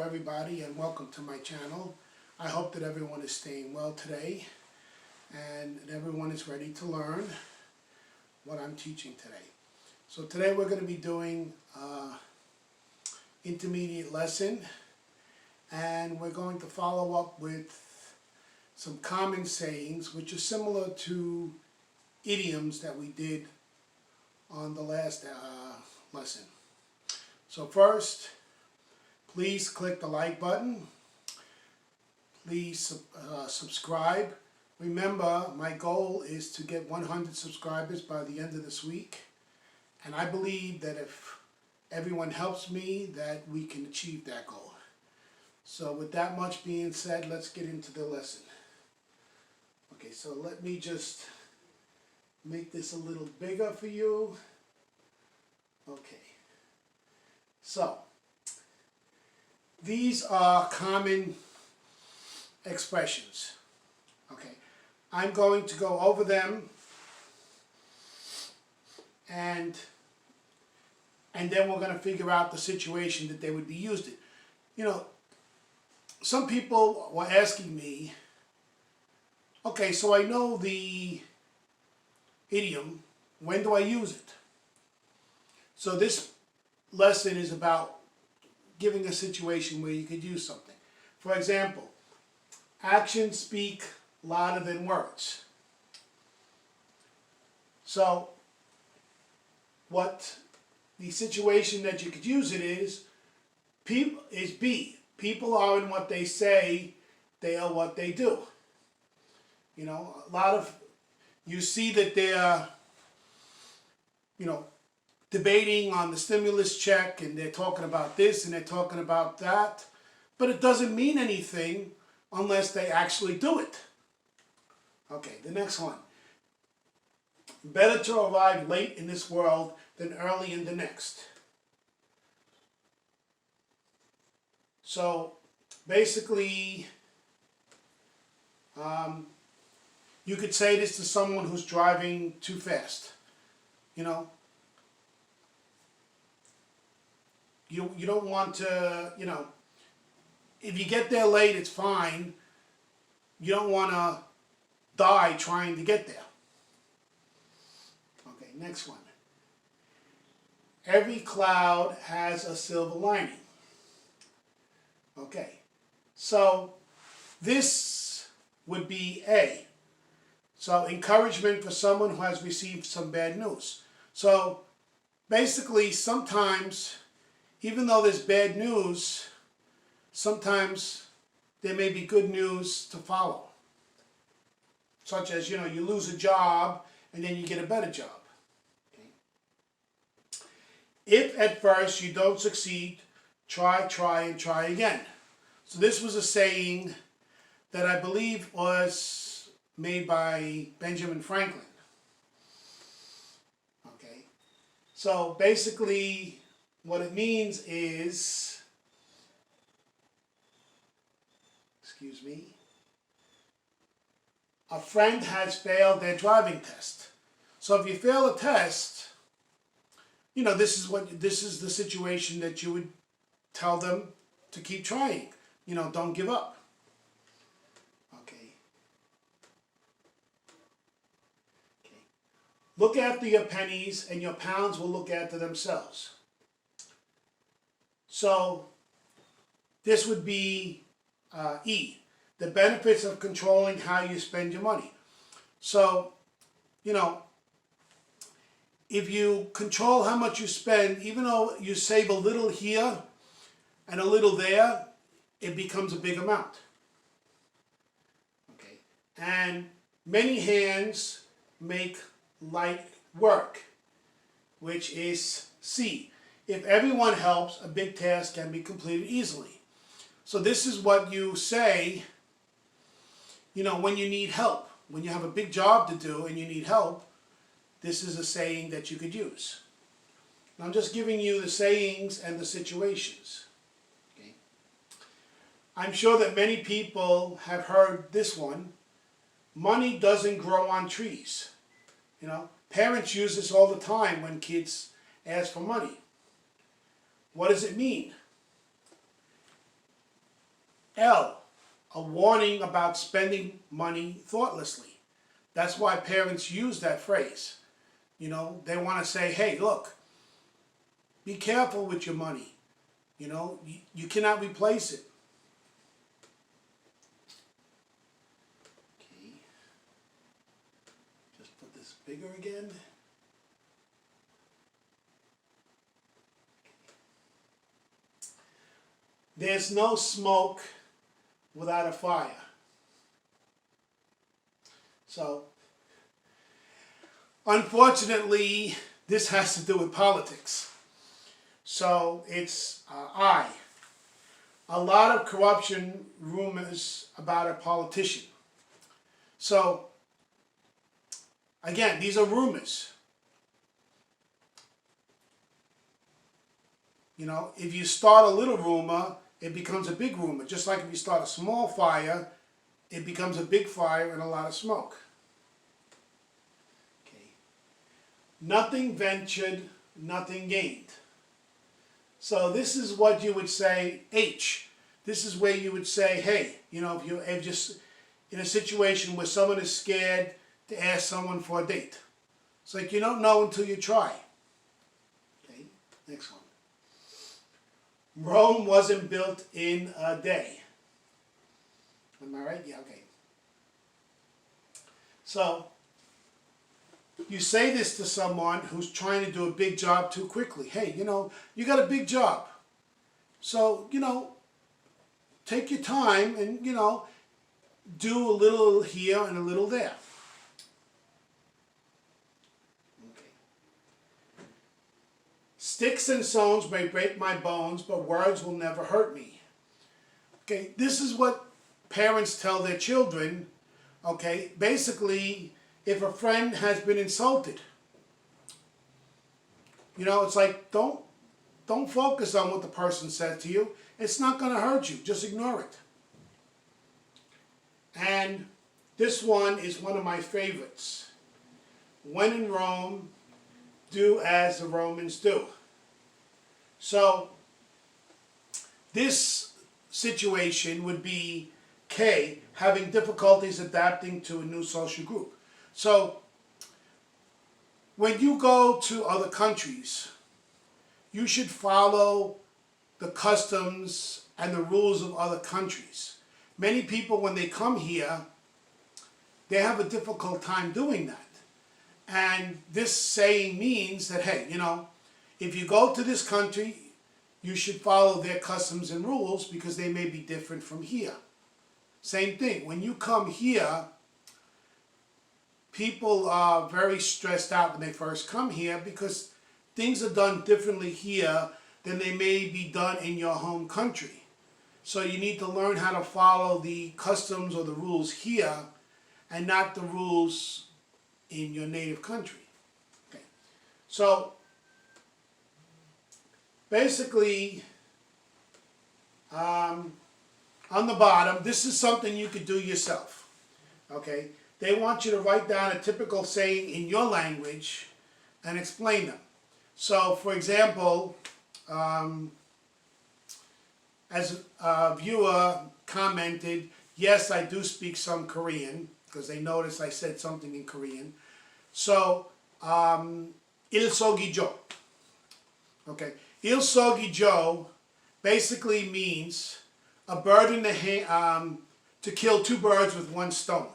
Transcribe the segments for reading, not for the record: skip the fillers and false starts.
everybody and welcome to my channel. I hope that everyone is staying well today and that everyone is ready to learn what I'm teaching today. So today we're going to be doing intermediate lesson, and we're going to follow up with some common sayings which are similar to idioms that we did on the last lesson. So first, please click the like button. Please subscribe. Remember, my goal is to get 100 subscribers by the end of this week. And I believe that if everyone helps me, that we can achieve that goal. So with that much being said, let's get into the lesson. Okay, so let me just make this a little bigger for you. Okay. So, these are common expressions. Okay, I'm going to go over them and then we're going to figure out the situation that they would be used in. You know, some people were asking me, okay, so I know the idiom, when do I use it? So this lesson is about giving a situation where you could use something. For example, actions speak louder than words. So what the situation that you could use it is B. People are in what they say, they are what they do. You know, you see that they're, debating on the stimulus check, and they're talking about this and they're talking about that, but it doesn't mean anything unless they actually do it. Okay, the next one. Better to arrive late in this world than early in the next. So basically, you could say this to someone who's driving too fast. You don't want to, if you get there late, it's fine. You don't want to die trying to get there. Okay, next one. Every cloud has a silver lining. Okay, so this would be A. So encouragement for someone who has received some bad news. So basically, sometimes, even though there's bad news, sometimes there may be good news to follow. Such as, you lose a job and then you get a better job. Okay. If at first you don't succeed, try, and try again. So this was a saying that I believe was made by Benjamin Franklin. Okay. So basically, what it means is, a friend has failed their driving test. So if you fail a test, this is the situation that you would tell them to keep trying. Don't give up. Okay. Look after your pennies and your pounds will look after themselves. So this would be E, the benefits of controlling how you spend your money. So, if you control how much you spend, even though you save a little here and a little there, it becomes a big amount. Okay, and many hands make light work, which is C. If everyone helps, a big task can be completed easily. So this is what you say, when you need help. When you have a big job to do and you need help, this is a saying that you could use. And I'm just giving you the sayings and the situations. Okay. I'm sure that many people have heard this one. Money doesn't grow on trees. Parents use this all the time when kids ask for money. What does it mean? L, a warning about spending money thoughtlessly. That's why parents use that phrase. You know, they want to say, hey, look, be careful with your money. You know, you cannot replace it. Okay. Just put this bigger again. There's no smoke without a fire. So, unfortunately, this has to do with politics. So, it's I. A lot of corruption rumors about a politician. So, again, these are rumors. You know, if you start a little rumor, it becomes a big rumor. Just like if you start a small fire, it becomes a big fire and a lot of smoke. Okay. Nothing ventured, nothing gained. So this is what you would say, H. This is where you would say, hey, you know, if you're just in a situation where someone is scared to ask someone for a date. It's like you don't know until you try. Okay, next one. Rome wasn't built in a day. Am I right? Yeah, okay. So, you say this to someone who's trying to do a big job too quickly. Hey, you know, you got a big job. So, you know, take your time and, you know, do a little here and a little there. Sticks and stones may break my bones, but words will never hurt me. Okay, this is what parents tell their children. Okay, basically, if a friend has been insulted, you know, it's like, don't focus on what the person said to you. It's not going to hurt you. Just ignore it. And this one is one of my favorites. When in Rome, do as the Romans do. So, this situation would be K, having difficulties adapting to a new social group. So, when you go to other countries, you should follow the customs and the rules of other countries. Many people, when they come here, they have a difficult time doing that. And this saying means that, hey, you know, if you go to this country, you should follow their customs and rules because they may be different from here. Same thing, when you come here, people are very stressed out when they first come here because things are done differently here than they may be done in your home country. So you need to learn how to follow the customs or the rules here and not the rules in your native country. Okay. So basically, on the bottom, this is something you could do yourself. Okay. They want you to write down a typical saying in your language and explain them. So, for example, as a viewer commented, yes, I do speak some Korean, because they noticed I said something in Korean. So, 일석이조. Okay, 일석이조 basically means a bird in the hand, to kill two birds with one stone.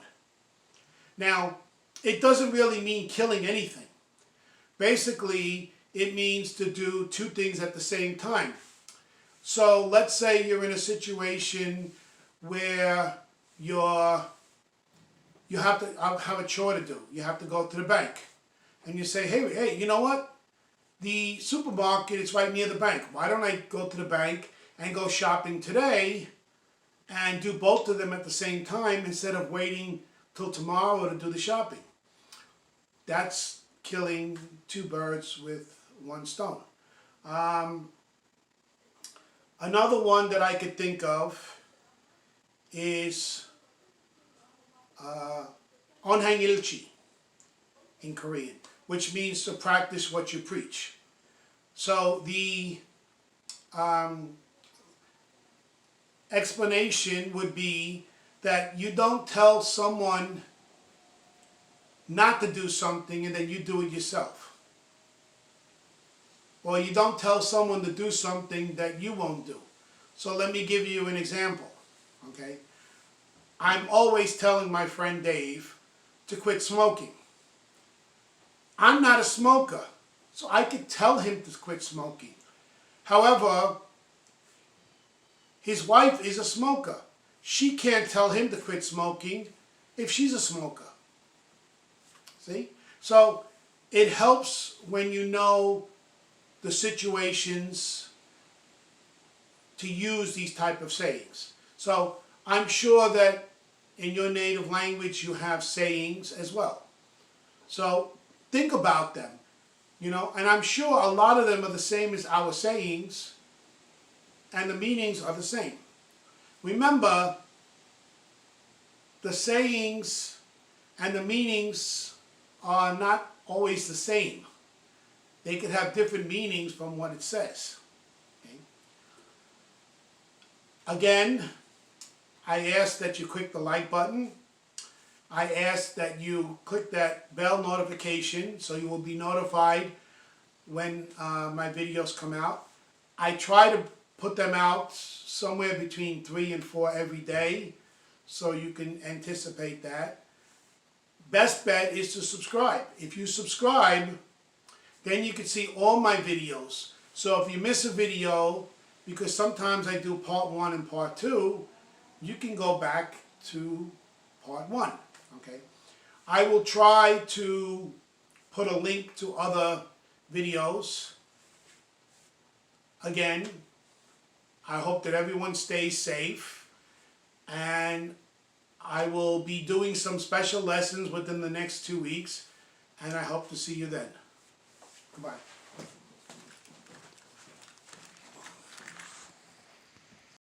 Now, it doesn't really mean killing anything. Basically, it means to do two things at the same time. So let's say you're in a situation where you have to have a chore to do. You have to go to the bank. And you say, hey, you know what? The supermarket is right near the bank. Why don't I go to the bank and go shopping today and do both of them at the same time instead of waiting till tomorrow to do the shopping? That's killing two birds with one stone. Another one that I could think of is onhangilchi in Korean, which means to practice what you preach. So the explanation would be that you don't tell someone not to do something and then you do it yourself. Or you don't tell someone to do something that you won't do. So let me give you an example, okay? I'm always telling my friend Dave to quit smoking. I'm not a smoker, so I could tell him to quit smoking. However, his wife is a smoker. She can't tell him to quit smoking if she's a smoker. See? So it helps when you know the situations to use these type of sayings. So I'm sure that in your native language you have sayings as well. So think about them, you know, and I'm sure a lot of them are the same as our sayings, and the meanings are the same. Remember, the sayings and the meanings are not always the same. They could have different meanings from what it says. Okay? Again, I ask that you click the like button. I ask that you click that bell notification so you will be notified when my videos come out. I try to put them out somewhere between 3 and 4 every day, so you can anticipate that. Best bet is to subscribe. If you subscribe, then you can see all my videos. So if you miss a video, because sometimes I do part 1 and part 2, you can go back to part 1, okay? I will try to put a link to other videos. Again, I hope that everyone stays safe, and I will be doing some special lessons within the next 2 weeks, and I hope to see you then. Goodbye.